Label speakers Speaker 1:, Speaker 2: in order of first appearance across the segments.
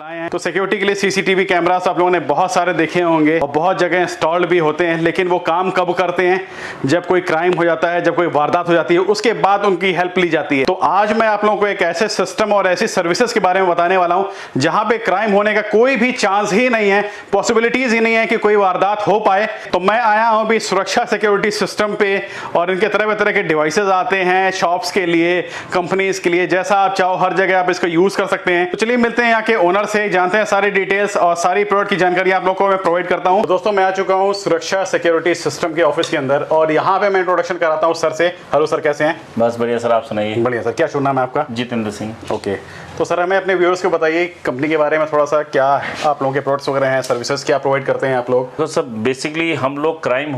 Speaker 1: लाए हैं। तो सिक्योरिटी के लिए सीसीटीवी कैमरास आप लोगों ने बहुत सारे देखे होंगे और बहुत जगह इंस्टॉल्ड भी होते हैं, लेकिन वो काम कब करते हैं? जब कोई क्राइम हो जाता है, जब कोई वारदात हो जाती है, उसके बाद उनकी हेल्प ली जाती है। तो आज मैं आप लोगों को एक ऐसे सिस्टम और ऐसी सर्विसेज के बारे में बताने वाला हूं जहां पे क्राइम होने का कोई भी चांस ही नहीं है, पॉसिबिलिटीज ही नहीं है कि कोई वारदात हो पाए। तो मैं आया हूं भी सुरक्षा सिक्योरिटी सिस्टम पे, और इनके तरह तरह के डिवाइसेज आते हैं शॉप्स के लिए, कंपनीज के लिए, जैसा आप चाहो हर जगह आप इसको यूज कर सकते हैं। तो चलिए मिलते हैं यहाँ के ओनर से, जानते हैं सारी डिटेल्स और सारी प्रोडक्ट की जानकारी आप लोगों को मैं प्रोवाइड करता हूँ। दोस्तों मैं आ चुका हूँ सुरक्षा सिक्योरिटी सिस्टम के ऑफिस के अंदर, और यहाँ पे मैं इंट्रोडक्शन कराता हूँ सर से। हेलो सर, कैसे हैं?
Speaker 2: बस बढ़िया सर, आप सुनाइए।
Speaker 1: बढ़िया सर, क्या शुभ नाम है आपका?
Speaker 2: जितेंद्र सिंह।
Speaker 1: ओके, तो सर हमें अपने व्यूअर्स को बताइए कंपनी के बारे में थोड़ा सा, क्या आप लोगों के प्रोडक्ट्स वगैरह हैं, सर्विसेज क्या प्रोवाइड करते हैं आप लोग?
Speaker 2: तो सब बेसिकली हम लोग क्राइम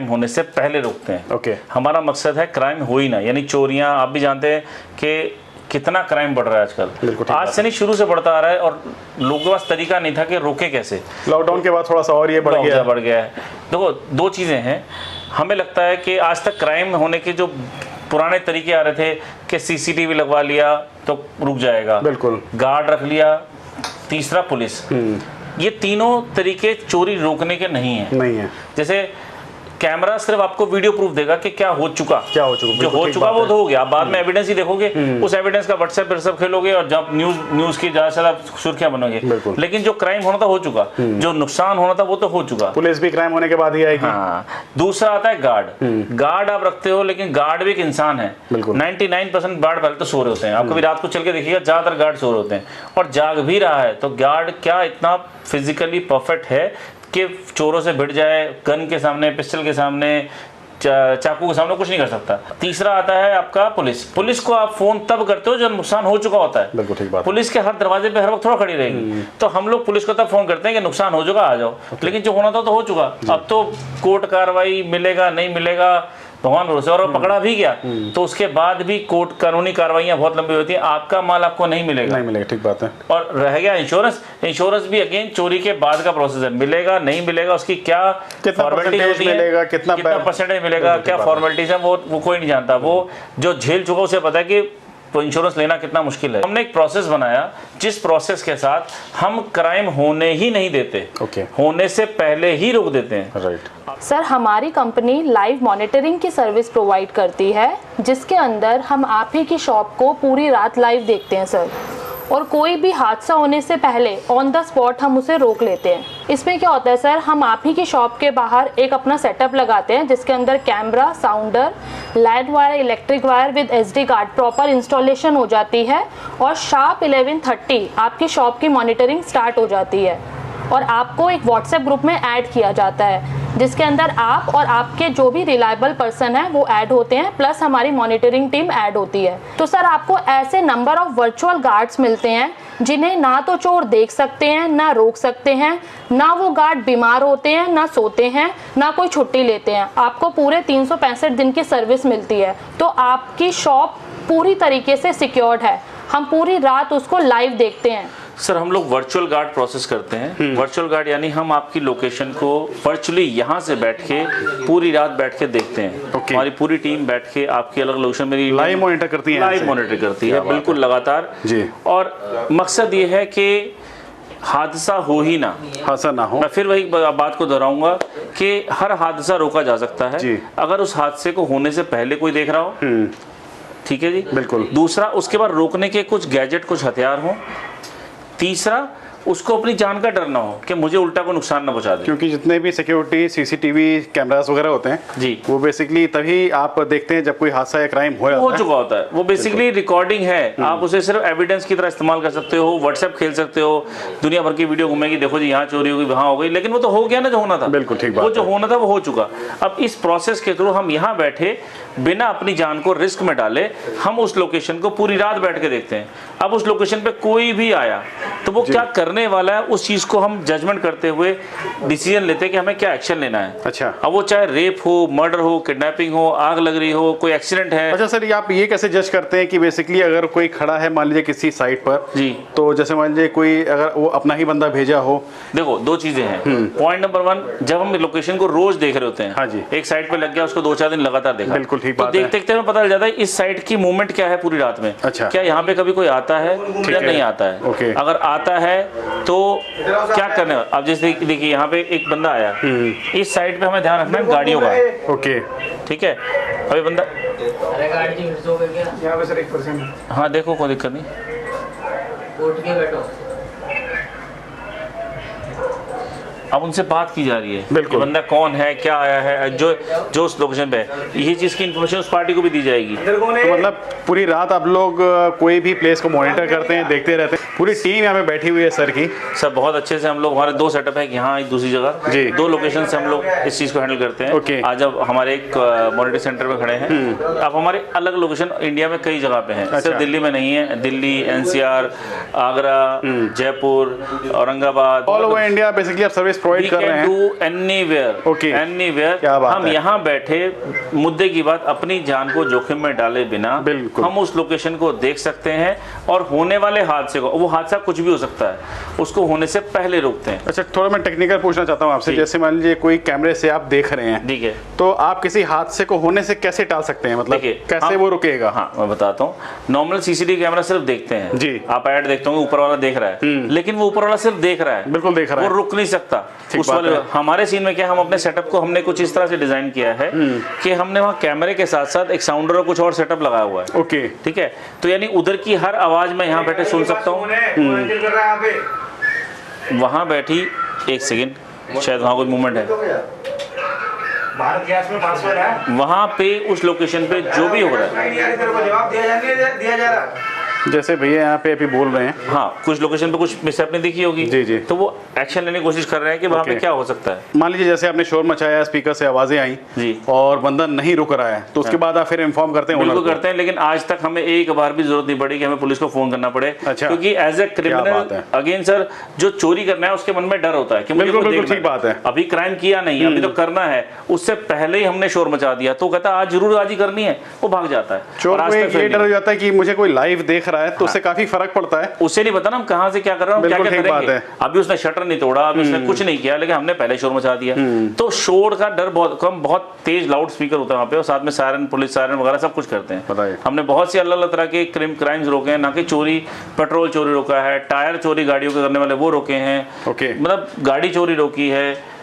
Speaker 2: होने से पहले रोकते हैं।
Speaker 1: ओके।
Speaker 2: हमारा मकसद है क्राइम हो ही ना, यानी चोरियां, आप भी जानते हैं कि कितना क्राइम बढ़ रहा है आजकल। आज से नहीं, शुरू से बढ़ता आ रहा है, और लोगों के पास तरीका नहीं था कि रोके कैसे।
Speaker 1: लॉकडाउन के बाद थोड़ा सा और ये बढ़ गया
Speaker 2: है। देखो, दो चीज़ें हैं। हमें लगता है कि आज तक क्राइम होने के जो पुराने तरीके आ रहे थे कि सीसीटीवी लगवा लिया तो रुक जाएगा,
Speaker 1: बिल्कुल,
Speaker 2: गार्ड रख लिया, तीसरा पुलिस, ये तीनों तरीके चोरी रोकने के नहीं है। जैसे कैमरा सिर्फ आपको वीडियो प्रूफ देगा कि क्या हो चुका, जो हो चुका वो तो हो गया। आप बाद में एविडेंस ही देखोगे, उस एविडेंस का व्हाट्सएप खेलोगे और जब न्यूज की ज्यादा से ज्यादा सुर्खियां बनोगे। लेकिन जो क्राइम होना था हो चुका, जो नुकसान होना था वो तो हो चुका।
Speaker 1: पुलिस भी क्राइम होने के बाद ही आएगी।
Speaker 2: हाँ। दूसरा आता है गार्ड आप रखते हो, लेकिन गार्ड भी एक इंसान है। 99% गार्ड पहले तो सो रहे होते हैं। आप कभी रात को चल के देखिएगा, ज्यादातर गार्ड सो रहे होते हैं, और जाग भी रहा है तो गार्ड क्या इतना फिजिकली परफेक्ट है कि चोरों से भिड़ जाए, गन के सामने, पिस्टल के सामने, चाकू के सामने कुछ नहीं कर सकता। तीसरा आता है आपका पुलिस को आप फोन तब करते हो जब नुकसान हो चुका होता है।
Speaker 1: बिल्कुल ठीक बात।
Speaker 2: पुलिस के हर दरवाजे पे हर वक्त थोड़ा खड़ी रहेगी, तो हम लोग पुलिस को तब फोन करते हैं कि नुकसान हो चुका, आ जाओ। लेकिन जो होना था तो हो चुका। अब तो कोर्ट कार्रवाई, मिलेगा नहीं मिलेगा भगवान भरोसे, और पकड़ा भी गया तो उसके बाद भी कोर्ट कानूनी कार्रवाइयां बहुत लंबी होती हैं। आपका माल आपको नहीं मिलेगा।
Speaker 1: ठीक बात है।
Speaker 2: और रह गया इंश्योरेंस भी अगेन चोरी के बाद का प्रोसेस है। मिलेगा नहीं मिलेगा, उसकी क्या फॉर्मेलिटी होती है, कितना परसेंटेज मिलेगा, क्या फॉर्मेलिटीज है, वो कोई नहीं जानता। वो जो झेल चुका उसे पता है कि तो इंश्योरेंस लेना कितना मुश्किल है। हमने एक प्रोसेस बनाया जिस प्रोसेस के साथ हम क्राइम होने ही नहीं देते, होने से पहले ही रोक देते हैं।
Speaker 1: राइट।
Speaker 3: सर, हमारी कंपनी लाइव मॉनिटरिंग की सर्विस प्रोवाइड करती है, जिसके अंदर हम आप ही की शॉप को पूरी रात लाइव देखते हैं सर, और कोई भी हादसा होने से पहले ऑन द स्पॉट हम उसे रोक लेते हैं। इसमें क्या होता है सर, हम आप ही की शॉप के बाहर एक अपना सेटअप लगाते हैं जिसके अंदर camera, साउंडर, light wire, electric wire with SD card proper installation हो जाती है, और शार्प 11:30 आपकी शॉप की मॉनिटरिंग स्टार्ट हो जाती है, और आपको एक व्हाट्सएप ग्रुप में ऐड किया जाता है जिसके अंदर आप और आपके जो भी रिलायबल पर्सन है वो ऐड होते हैं, प्लस हमारी मॉनिटरिंग टीम ऐड होती है। तो सर आपको ऐसे नंबर ऑफ वर्चुअल गार्ड्स मिलते हैं जिन्हें ना तो चोर देख सकते हैं, ना रोक सकते हैं, ना वो गार्ड बीमार होते हैं, ना सोते हैं, ना कोई छुट्टी लेते हैं। आपको पूरे 365 दिन की सर्विस मिलती है, तो आपकी शॉप पूरी तरीके से सिक्योर्ड है। हम पूरी रात उसको लाइव देखते हैं।
Speaker 2: सर, हम लोग वर्चुअल गार्ड प्रोसेस करते हैं। वर्चुअल गार्ड यानी हम आपकी लोकेशन को वर्चुअली यहाँ से बैठ के पूरी रात बैठ के देखते हैं। हमारी पूरी टीम बैठ के आपकी अलग लोकेशन में
Speaker 1: लाइव मॉनिटर करती है,
Speaker 2: बिल्कुल लगातार जी। और मकसद ये है कि हादसा हो ही ना,
Speaker 1: हादसा ना हो।
Speaker 2: मैं फिर वही बात को दोहराऊंगा कि हर हादसा रोका जा सकता है अगर उस हादसे को होने से पहले कोई देख रहा हो। ठीक है जी, बिल्कुल। दूसरा, उसके बाद रोकने के कुछ गैजेट, कुछ हथियार हो। तीसरा, उसको अपनी जान का डर ना हो कि मुझे उल्टा को नुकसान ना पहुंचा दे।
Speaker 1: क्योंकि जितने भी सिक्योरिटी सीसीटीवी कैमरास वगैरह होते हैं जी, वो बेसिकली तभी आप देखते हैं जब कोई हादसा या क्राइम हो
Speaker 2: चुका होता है। वो बेसिकली रिकॉर्डिंग है, आप उसे सिर्फ एविडेंस की तरह इस्तेमाल कर सकते हो, व्हाट्सएप खेल सकते हो, दुनिया भर की वीडियो घूमेगी, देखो जी यहाँ चोरी होगी, वहाँ हो गई, लेकिन वो तो हो गया ना जो होना था।
Speaker 1: बिल्कुल ठीक बात।
Speaker 2: वो जो होना था वो हो चुका। अब इस प्रोसेस के थ्रू हम यहाँ बैठे बिना अपनी जान को रिस्क में डाले हम उस लोकेशन को पूरी रात बैठ के देखते हैं। अब उस लोकेशन पे कोई भी आया तो वो क्या करने वाला है, उस चीज को हम जजमेंट करते हुए डिसीजन लेते हैं कि हमें क्या एक्शन लेना है।
Speaker 1: अच्छा।
Speaker 2: अब वो चाहे रेप हो, मर्डर हो, किडनैपिंग हो, आग लग रही हो, कोई एक्सीडेंट है।
Speaker 1: अच्छा सर, आप ये कैसे जज करते हैं कि बेसिकली अगर कोई खड़ा है मान लीजिए किसी साइट पर जी, तो जैसे मान लीजिए कोई अगर वो अपना ही बंदा भेजा हो।
Speaker 2: देखो, दो चीजें हैं। पॉइंट नंबर 1, जब हम लोकेशन को रोज देख रहे होते हैं, हाँ जी, एक साइट पे लग गया, उसको 2-4 दिन लगातार देखा,
Speaker 1: बिल्कुल ठीक बात है।
Speaker 2: देखते देखते हमें पता चल जाता है इस साइट की मूवमेंट क्या है पूरी रात में।
Speaker 1: अच्छा।
Speaker 2: क्या यहाँ पे कभी कोई आता है या नहीं आता है। अगर आता है तो क्या करने, अब जैसे देखिए यहाँ पे एक बंदा आया, इस साइड पे हमें ध्यान रखना है गाड़ियों का।
Speaker 1: ओके,
Speaker 2: ठीक है, अभी बंदा
Speaker 1: यहाँ पे सर 1%।
Speaker 2: हाँ देखो, कोई दिक्कत नहीं,
Speaker 3: उठ के बैठो।
Speaker 2: अब उनसे बात की जा रही है,
Speaker 1: बिल्कुल।
Speaker 2: बंदा कौन है, क्या आया है, जो उस लोकेशन पे है, यही चीज़ की इन्फॉर्मेशन उस पार्टी को भी दी जाएगी।
Speaker 1: तो मतलब पूरी रात आप लोग कोई भी प्लेस को मॉनिटर करते हैं, देखते रहते हैं, पूरी टीम यहाँ पे बैठी हुई है सर की।
Speaker 2: सर बहुत अच्छे से हम लोग, हमारे 2 सेटअप है कि यहाँ एक दूसरी जगह
Speaker 1: जी।
Speaker 2: 2 लोकेशन से हम लोग इस चीज़ को हैंडल करते हैं।
Speaker 1: ओके।
Speaker 2: आज अब हमारे एक मॉनिटरिंग सेंटर में खड़े हैं। अब हमारे अलग लोकेशन इंडिया में कई जगह पे हैं,
Speaker 1: अच्छा।
Speaker 2: सिर्फ दिल्ली में नहीं है, Delhi, NCR, Agra, Jaipur, Aurangabad,
Speaker 1: all over India basically आप सर्विस प्रोवाइड कर रहे हैं।
Speaker 2: Anywhere,
Speaker 1: Okay.
Speaker 2: एनीवेयर।
Speaker 1: क्या बात
Speaker 2: हम
Speaker 1: है।
Speaker 2: यहाँ बैठे मुद्दे की बात अपनी जान को जोखिम में डाले बिना
Speaker 1: बिल्कुल।
Speaker 2: हम उस लोकेशन को देख सकते हैं और होने वाले हादसे को, वो हादसा कुछ भी हो सकता है, उसको होने से पहले रोकते हैं।
Speaker 1: अच्छा, थोड़ा मैं टेक्निकल पूछना चाहता हूँ आपसे,
Speaker 2: जी।
Speaker 1: जैसे मान लीजिए कोई कैमरे से आप देख रहे हैं,
Speaker 2: ठीक है,
Speaker 1: तो आप किसी हादसे को होने से कैसे टाल सकते हैं, मतलब
Speaker 2: देखिए,
Speaker 1: कैसे वो रुकेगा?
Speaker 2: हाँ मैं बताता हूँ। नॉर्मल CCTV कैमरा सिर्फ देखते हैं
Speaker 1: जी।
Speaker 2: आप ऐड देखते होंगे, ऊपर वाला देख रहा है, लेकिन वो ऊपर वाला सिर्फ देख रहा है,
Speaker 1: बिल्कुल देख रहा
Speaker 2: वो
Speaker 1: है।
Speaker 2: रुक नहीं सकता
Speaker 1: ठीक
Speaker 2: उस
Speaker 1: बात
Speaker 2: वाले।
Speaker 1: है।
Speaker 2: हमारे सीन में क्या, हम अपने सेटअप को हमने कुछ इस तरह से डिजाइन किया है कि हमने वहाँ कैमरे के साथ साथ एक साउंडर और कुछ और सेटअप लगाया हुआ है।
Speaker 1: ओके,
Speaker 2: ठीक है, तो यानी उधर की हर आवाज मैं यहाँ बैठे सुन सकता हूँ। वहाँ बैठी, एक सेकेंड, शायद वहाँ कोई मूवमेंट है,
Speaker 4: भारत गैस में पासवर्ड है,
Speaker 2: वहाँ पे उस लोकेशन पे जो भी हो रहा है,
Speaker 4: जवाब दिया जा रहा।
Speaker 1: जैसे भैया यहाँ पे अभी बोल रहे हैं,
Speaker 2: हाँ कुछ लोकेशन पे कुछ मिसहैप नहीं दिखी होगी,
Speaker 1: जी, जी।
Speaker 2: तो वो एक्शन लेने की कोशिश कर रहे हैं कि वहाँ पे
Speaker 1: ओके।
Speaker 2: क्या हो सकता है।
Speaker 1: मान लीजिए जैसे आपने शोर मचाया, स्पीकर से आवाजें आई
Speaker 2: जी।
Speaker 1: और बंदा नहीं रुक रहा है, तो उसके बाद आप फिर इन्फॉर्म करते हैं
Speaker 2: बिल्कुल
Speaker 1: ओनर को?
Speaker 2: करते हैं, लेकिन आज तक हमें एक बार भी जरूरत नहीं पड़ी कि हमें पुलिस को फोन करना पड़े।
Speaker 1: अच्छा।
Speaker 2: क्योंकि एज ए
Speaker 1: बात
Speaker 2: क्रिमिनल
Speaker 1: है।
Speaker 2: अगेन सर, जो चोरी करना है उसके मन में डर होता है कि मुझे
Speaker 1: बिल्कुल,
Speaker 2: कोई
Speaker 1: बिल्कुल,
Speaker 2: देखना
Speaker 1: ठीक बात है।
Speaker 2: अभी क्राइम किया नहीं, अभी तो करना है, उससे पहले ही हमने शोर मचा दिया, तो कहता आज जरूर आज ही करनी है, वो भाग जाता है।
Speaker 1: चोर
Speaker 2: और आज
Speaker 1: को
Speaker 2: तक
Speaker 1: एक
Speaker 2: फिर
Speaker 1: ये डर
Speaker 2: नहीं।
Speaker 1: हो जाता है कि मुझे कोई लाइव देख रहा है, तो उससे काफी फर्क पड़ता है।
Speaker 2: उसे नहीं पता ना हम कहाँ से क्या कर रहे हैं, हम क्या
Speaker 1: बिल्कुल
Speaker 2: क्या
Speaker 1: ठीक बात
Speaker 2: करेंगे।
Speaker 1: है।
Speaker 2: अभी उसने शटर नहीं तोड़ा, अभी उसने कुछ नहीं किया, लेकिन हमने पहले शोर मचा दिया। तो शोर का डर बहुत कम, बहुत तेज लाउड स्पीकर होता है वहाँ पे, और साथ में सायरन, पुलिस सायरन वगैरह सब कुछ करते हैं।
Speaker 1: बताइए।
Speaker 2: हमने बहुत सी अलग अलग तरह के क्राइम्स रोके हैं, ना कि चोरी, पेट्रोल चोरी रोका है, टायर चोरी गाड़ियों के करने वाले वो रोके हैं,
Speaker 1: ओके।
Speaker 2: मतलब गाड़ी चोरी रोकी है।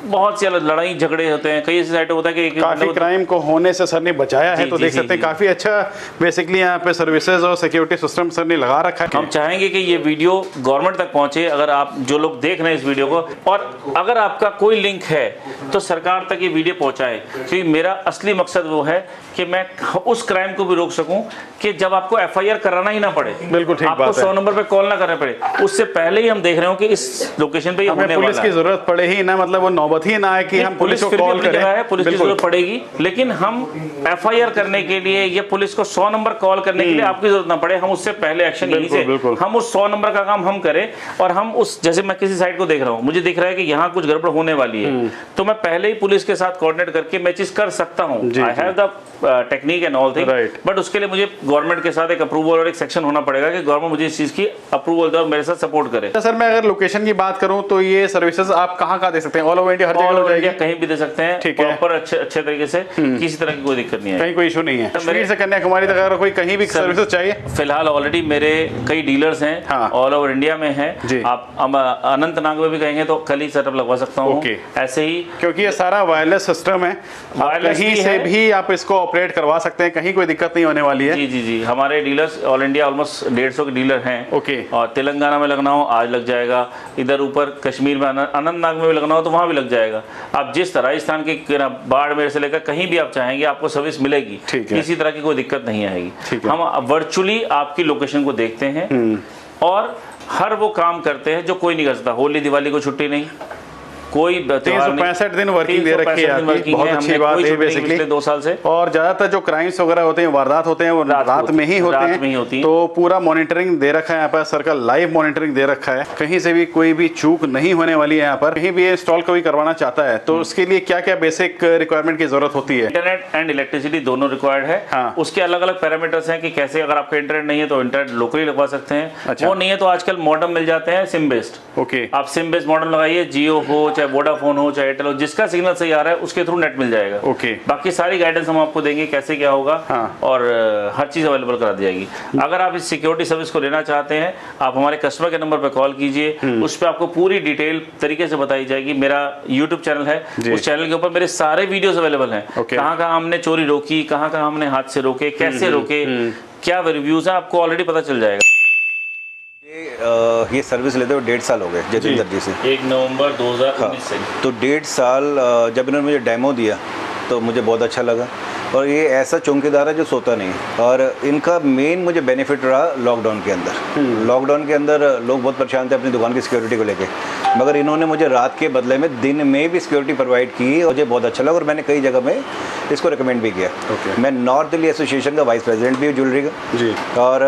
Speaker 2: बहुत सी अलग लड़ाई झगड़े होते हैं, कई ऐसे साइड होता है कि
Speaker 1: काफी क्राइम को होने से सर ने बचाया है,
Speaker 2: जी,
Speaker 1: तो
Speaker 2: जी,
Speaker 1: देख
Speaker 2: जी,
Speaker 1: सकते हैं
Speaker 2: जी।
Speaker 1: काफी अच्छा बेसिकली यहाँ पे सर्विसेज और सिक्योरिटी सिस्टम सर ने लगा रखा है।
Speaker 2: हम चाहेंगे कि ये वीडियो गवर्नमेंट तक पहुंचे। अगर आप जो लोग देख रहे हैं इस वीडियो को, और अगर आपका कोई लिंक है तो सरकार तक ये वीडियो पहुंचाएं, क्योंकि मेरा असली मकसद वो है कि मैं उस क्राइम को भी रोक सकूं कि जब आपको FIR कराना ही ना पड़े,
Speaker 1: बिल्कुल ठीक
Speaker 2: आपको
Speaker 1: बात है।
Speaker 2: 100 नंबर पे कॉल ना करना पड़े, उससे पहले ही हम देख रहे हो कि इस लोकेशन पे ये
Speaker 1: हमें
Speaker 2: होने
Speaker 1: पुलिस
Speaker 2: वाला
Speaker 1: की
Speaker 2: है।
Speaker 1: जरूरत पड़े ही ना, मतलब वो नौबत ही ना आए कि हम पुलिस को
Speaker 2: फिर भी
Speaker 1: कॉल
Speaker 2: अपनी जगह है,
Speaker 1: करें।
Speaker 2: पुलिस की
Speaker 1: बिल्कुल।
Speaker 2: जरूरत पड़ेगी, लेकिन हम FIR करने के लिए या पुलिस को 100 नंबर कॉल करने के लिए आपकी जरूरत ना पड़े, हम उससे पहले एक्शन यहीं से,
Speaker 1: बिल्कुल।
Speaker 2: हम उस 100 नंबर का काम हम करें। और हम उस, जैसे मैं किसी साइड को देख रहा हूँ, मुझे दिख रहा है कि यहाँ कुछ गड़बड़ होने वाली है, तो मैं पहले ही पुलिस के साथ कोऑर्डिनेट करके मैं चीज कर सकता हूँ। I have the technique and all thing,
Speaker 1: Right.
Speaker 2: But उसके लिए मुझे गवर्नमेंट के साथ एक अप्रूवल और एक सेक्शन होना पड़ेगा कि गवर्नमेंट मुझे इस चीज की अप्रूवल दे और मेरे साथ सपोर्ट करे।
Speaker 1: सर मैं अगर लोकेशन की बात करूं तो ये सर्विसेज आप कहाँ दे सकते हैं? ऑल ओवर इंडिया हर जगह
Speaker 2: ऑल
Speaker 1: हो
Speaker 2: ओवर
Speaker 1: जाएगी?
Speaker 2: इंडिया कहीं भी दे सकते हैं,
Speaker 1: ठीक है।
Speaker 2: प्रॉपर अच्छे तरीके से, किसी तरह की कोई दिक्कत नहीं है।
Speaker 1: कहीं कोई इशू नहीं है?
Speaker 2: मेरे-
Speaker 1: कश्मीर से कन्याकुमारी तक अगर कोई कहीं भी सर्विसेज चाहिए?
Speaker 2: फिलहाल ऑलरेडी मेरे कई डीलर्स हैं,
Speaker 1: हाँ।
Speaker 2: ऑल ओवर इंडिया में हैं।
Speaker 1: जी।
Speaker 2: आप अनंतनाग में भी कहेंगे तो कल ही सेटअप लगवा सकता हूँ।
Speaker 1: ओके।
Speaker 2: ऐसे ही
Speaker 1: क्योंकि ये सारा वायरलेस सिस्टम है, आप
Speaker 2: वायरलेस
Speaker 1: कहीं
Speaker 2: भी
Speaker 1: से
Speaker 2: है।
Speaker 1: भी आप इसको ऑपरेट करवा सकते हैं, कहीं कोई दिक्कत नहीं होने वाली है।
Speaker 2: जी जी जी, हमारे डीलर्स ऑल इंडिया ऑलमोस्ट 150 के डीलर हैं।
Speaker 1: ओके।
Speaker 2: और तेलंगाना में लगना हो आज लग जाएगा, इधर ऊपर कश्मीर में अनंतनाग में भी लगना हो तो वहाँ भी लग जाएगा। आप जिस तरह राजस्थान के बाड़मेर से लेकर कहीं भी आप चाहेंगे आपको सर्विस मिलेगी,
Speaker 1: ठीक है।
Speaker 2: किसी तरह की कोई दिक्कत नहीं आएगी।
Speaker 1: ठीक है।
Speaker 2: हम वर्चुअली आपकी लोकेशन को देखते हैं और हर वो काम करते हैं जो कोई नहीं कर सकता। होली दिवाली को छुट्टी नहीं, कोई
Speaker 1: 365 दिन वर्किंग दे रखी है आपकी, बहुत अच्छी बात है बेसिकली।
Speaker 2: पिछले 2 साल से।
Speaker 1: और ज्यादातर जो क्राइम्स वगैरह होते हैं, वारदात होते हैं, वो रात में ही होते
Speaker 2: रात में ही होती
Speaker 1: हैं।
Speaker 2: हैं।
Speaker 1: तो पूरा मॉनिटरिंग दे रखा है यहाँ पर, सर का लाइव मॉनिटरिंग दे रखा है, कहीं से भी कोई भी चूक नहीं होने वाली है। यहाँ पर कहीं भी इंस्टॉल कोई करवाना चाहता है तो उसके लिए क्या क्या बेसिक रिक्वायरमेंट की जरूरत होती है?
Speaker 2: इंटरनेट एंड इलेक्ट्रिसिटी दोनों रिक्वायर्ड है।
Speaker 1: हाँ।
Speaker 2: उसके अलग अलग पैरामीटर्स हैं कि कैसे, अगर आपका इंटरनेट नहीं है तो इंटरनेट लोकली लगवा सकते हैं।
Speaker 1: अच्छा।
Speaker 2: वो नहीं है तो आजकल मॉडम मिल जाते हैं सिम बेस्ड।
Speaker 1: ओके।
Speaker 2: आप सिम बेस्ड मॉडम लगाइए, जियो हो चाहे चाहे वोडाफोन हो चाहे एयरटेल हो, जिसका सिग्नल सही आ रहा है उसके थ्रू नेट मिल जाएगा।
Speaker 1: ओके।
Speaker 2: बाकी सारी गाइडेंस हम आपको देंगे कैसे क्या होगा।
Speaker 1: हाँ।
Speaker 2: और हर चीज़ अवेलेबल करा दी जाएगी। अगर आप इस सिक्योरिटी सर्विस को लेना चाहते हैं, आप हमारे कस्टमर के नंबर पर कॉल कीजिए, उस पर आपको पूरी डिटेल तरीके से बताई जाएगी। मेरा यूट्यूब चैनल है, उस चैनल के ऊपर मेरे सारे वीडियोस अवेलेबल हैं। कहाँ कहाँ हमने चोरी रोकी, कहाँ कहाँ हमने हादसे रोके, कैसे रोके, क्या रिव्यूज हैं, आपको ऑलरेडी पता चल जाएगा।
Speaker 5: ये सर्विस लेते हुए 1.5 साल हो गए जतिंदर जी से।
Speaker 2: 1 नवंबर 2019 से।
Speaker 5: तो 1.5 साल जब इन्होंने मुझे डेमो दिया तो मुझे बहुत अच्छा लगा। और ये ऐसा चौकीदार है जो सोता नहीं, और इनका मेन मुझे बेनिफिट रहा लॉकडाउन के अंदर। लॉकडाउन के अंदर लोग बहुत परेशान थे अपनी दुकान की सिक्योरिटी को लेके, मगर इन्होंने मुझे रात के बदले में दिन में भी सिक्योरिटी प्रोवाइड की और मुझे बहुत अच्छा लगा, और मैंने कई जगह में इसको रिकमेंड भी किया। मैं नॉर्थ दिल्ली एसोसिएशन का वाइस प्रेसिडेंट भी हूँ ज्वेलरी का
Speaker 1: जी।
Speaker 5: और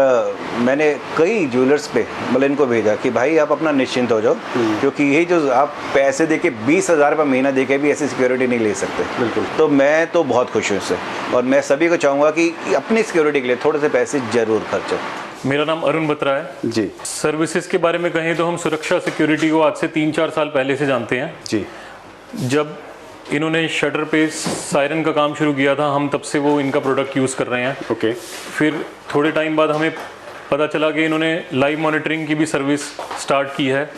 Speaker 5: मैंने कई ज्वेलर्स पे मतलब इनको भेजा कि भाई आप अपना निश्चिंत हो जाओ, क्योंकि यही जो आप पैसे दे के 20,000 रुपये महीना दे के भी ऐसी सिक्योरिटी नहीं ले सकते।
Speaker 1: बिल्कुल।
Speaker 5: तो मैं तो बहुत खुश हूँ इससे, और मैं सभी को चाहूँगा कि अपनी सिक्योरिटी के लिए थोड़े से पैसे जरूर खर्चो।
Speaker 6: मेरा नाम अरुण बत्रा है
Speaker 1: जी।
Speaker 6: सर्विसेज के बारे में कहें तो हम सुरक्षा सिक्योरिटी को आज से 3-4 साल पहले से जानते हैं।
Speaker 1: जी।
Speaker 6: जब इन्होंने शटर पे सायरन का काम शुरू किया था, हम तब से वो इनका प्रोडक्ट यूज़ कर रहे हैं।
Speaker 1: ओके।
Speaker 6: फिर थोड़े टाइम बाद हमें पता चला कि इन्होंने लाइव मॉनिटरिंग की भी सर्विस स्टार्ट की है।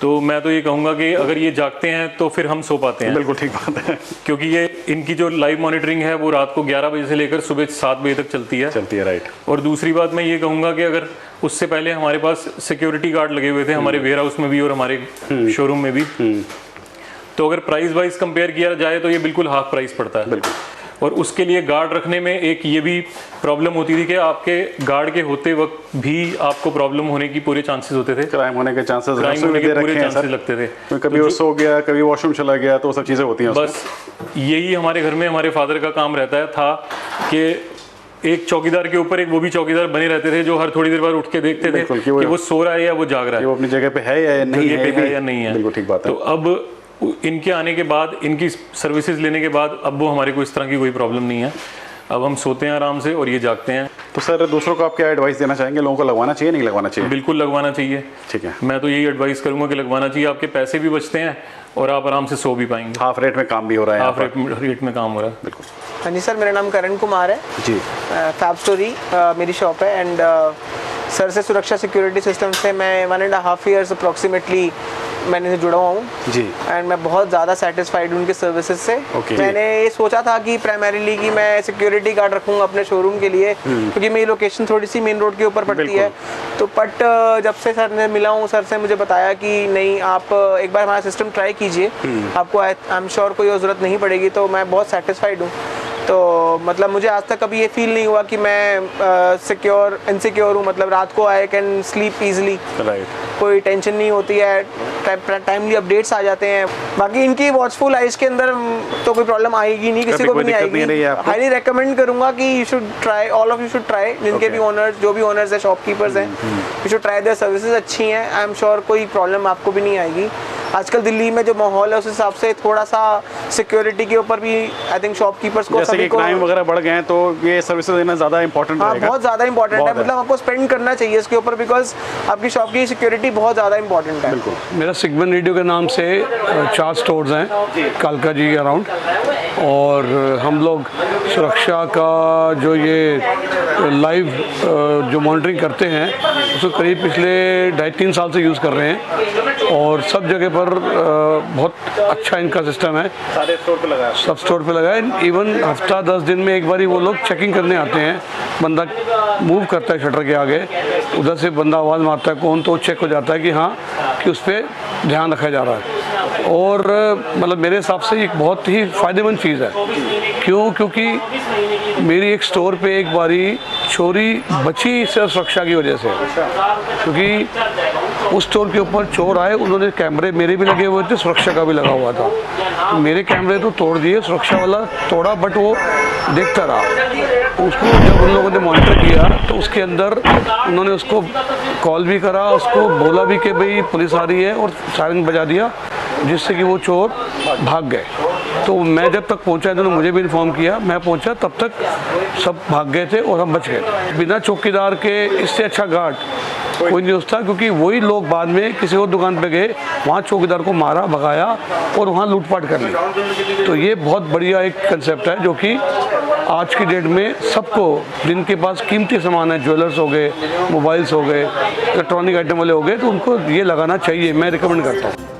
Speaker 6: तो मैं तो ये कहूँगा कि अगर ये जागते हैं तो फिर हम सो पाते हैं।
Speaker 1: बिल्कुल ठीक बात है,
Speaker 6: क्योंकि ये इनकी जो लाइव मॉनिटरिंग है वो रात को 11 बजे से लेकर सुबह 7 बजे तक चलती है।
Speaker 1: राइट।
Speaker 6: और दूसरी बात मैं ये कहूँगा कि अगर उससे पहले हमारे पास सिक्योरिटी गार्ड लगे हुए थे हमारे वेयर हाउस में भी और हमारे शोरूम में भी, तो अगर प्राइस वाइज कंपेयर किया जाए तो ये बिल्कुल हाफ प्राइस पड़ता है।
Speaker 1: बिल्कुल।
Speaker 6: और उसके लिए गार्ड रखने में एक ये भी प्रॉब्लम होती थी कि आपके गार्ड के होते वक्त भी आपको प्रॉब्लम होने की पूरे चांसेस होते थे,
Speaker 1: क्राइम होने के चांसेस
Speaker 6: पूरे चांसेस लगते थे।
Speaker 1: कभी वो सो गया, कभी वॉशरूम चला गया, तो सब चीज़ें होती हैं।
Speaker 6: बस यही हमारे घर में हमारे फादर का काम रहता था कि एक चौकीदार के ऊपर एक वो भी चौकीदार बने रहते थे जो हर थोड़ी देर बाद उठ के देखते थे कि वो सो रहा है या वो जाग रहा है,
Speaker 1: वो अपनी जगह पे है या नहीं है। बिल्कुल ठीक बात है।
Speaker 6: तो अब इनके आने के बाद, इनकी सर्विसेज लेने के बाद अब वो हमारे को इस तरह की कोई प्रॉब्लम नहीं है। अब हम सोते हैं आराम से और ये जागते हैं।
Speaker 1: तो सर दूसरों को आप क्या एडवाइस देना चाहेंगे? लोगों को लगवाना चाहिए, नहीं लगवाना चाहिए?
Speaker 6: बिल्कुल लगवाना चाहिए।
Speaker 1: ठीक है।
Speaker 6: मैं तो यही एडवाइस करूंगा कि लगवाना चाहिए। आपके पैसे भी बचते हैं और आप आराम से सो भी पाएंगे।
Speaker 1: हाफ रेट में काम भी हो रहा है।
Speaker 6: हाफ रेट में काम हो रहा है।
Speaker 1: बिल्कुल।
Speaker 7: हाँ जी सर, मेरा नाम करण कुमार है
Speaker 1: जी।
Speaker 7: फैब स्टोरी मेरी शॉप है। एंड सर से सुरक्षा सिक्योरिटी सिस्टम से मैं 1.5 ईयर्स अप्रॉक्सीमेटली मैंने से जुड़ा हुआ हूँ
Speaker 1: जी।
Speaker 7: एंड मैं बहुत ज़्यादा सेटिस्फाइड हूँ उनके सर्विसेज से। मैंने ये सोचा था कि प्राइमरीली कि मैं सिक्योरिटी गार्ड रखूँगा अपने शोरूम के लिए, क्योंकि मेरी लोकेशन थोड़ी सी मेन रोड के ऊपर पड़ती है। तो बट जब से सर ने मिला हूँ, सर से मुझे बताया कि नहीं, आप एक बार हमारा सिस्टम ट्राई कीजिए, आपको आई एम श्योर कोई ज़रूरत नहीं पड़ेगी। तो मैं बहुत सेटिस्फाइड हूँ। तो मतलब मुझे आज तक कभी ये फील नहीं हुआ कि मैं सिक्योर इनसिक्योर हूँ। मतलब रात को आई कैन स्लीप ईजिली, कोई टेंशन नहीं होती है, टाइमली अपडेट्स आ जाते हैं। बाकी इनकी वॉचफुल आइज के अंदर तो कोई प्रॉब्लम आएगी नहीं, किसी को भी नहीं आएगी। हाईली रेकमेंड करूंगा कि you should try, all of you should try. जिनके भी ओनर्स, जो भी ओनर्स है, शॉपकीपर्स हैं, you should try. Their services अच्छी हैं, आई एम श्योर कोई प्रॉब्लम आपको भी नहीं आएगी। आजकल दिल्ली में जो माहौल है उस हिसाब से थोड़ा सा सिक्योरिटी के ऊपर भी आई थिंक शॉपकीपर्स को,
Speaker 1: जैसे कि क्राइम वगैरह बढ़ गए हैं, तो ये सर्विसेज देना ज़्यादा इंपॉर्टेंट रहेगा।
Speaker 7: बहुत ज़्यादा इंपॉर्टेंट है। मतलब आपको स्पेंड करना चाहिए इसके ऊपर, बिकॉज आपकी शॉप की सिक्योरिटी बहुत ज़्यादा इंपॉर्टेंट है।
Speaker 1: बिल्कुल।
Speaker 8: मेरा सिगमन रेडियो के नाम से 4 स्टोर्स हैं कालका जी के अराउंड, और हम लोग सुरक्षा का जो ये लाइव जो मॉनिटरिंग करते हैं उसको करीब पिछले 2.5-3 साल से यूज़ कर रहे हैं, और सब जगह पर बहुत अच्छा इनका सिस्टम है।
Speaker 1: सारे स्टोर पे लगा है,
Speaker 8: सब स्टोर पे लगा है। इवन हफ्ता 10 दिन में एक बार वो लोग चेकिंग करने आते हैं। बंदा मूव करता है शटर के आगे, उधर से बंदा आवाज़ मारता है कौन, तो चेक हो जाता है कि हाँ, कि उस पर ध्यान रखा जा रहा है। और मतलब मेरे हिसाब से एक बहुत ही फ़ायदेमंद चीज़ है। क्यों? क्योंकि मेरी एक स्टोर पे एक बारी चोरी बची सिर्फ सुरक्षा की वजह से, क्योंकि उस स्टोर के ऊपर चोर आए, उन्होंने कैमरे मेरे भी लगे हुए थे, सुरक्षा का भी लगा हुआ था। मेरे कैमरे तो तोड़ दिए, सुरक्षा वाला तोड़ा, बट वो देखता रहा। उसको जब उन लोगों ने मॉनिटर किया तो उसके अंदर उन्होंने उसको कॉल भी करा, उसको बोला भी कि भाई पुलिस आ रही है, और सायरन बजा दिया, जिससे कि वो चोर भाग गए। तो मैं जब तक पहुंचा, इन्होंने मुझे भी इन्फॉर्म किया, मैं पहुंचा तब तक सब भाग गए थे और हम बच गए। बिना चौकीदार के इससे अच्छा गार्ड कोई नहीं सोचता, क्योंकि वही लोग बाद में किसी और दुकान पे गए, वहाँ चौकीदार को मारा, भगाया और वहाँ लूटपाट कर ली। तो ये बहुत बढ़िया एक कंसेप्ट है जो कि आज की डेट में सबको, जिनके पास कीमती सामान है, ज्वेलर्स हो गए, मोबाइल्स हो गए, इलेक्ट्रॉनिक आइटम वाले हो गए, तो उनको ये लगाना चाहिए, मैं रिकमेंड करता हूँ।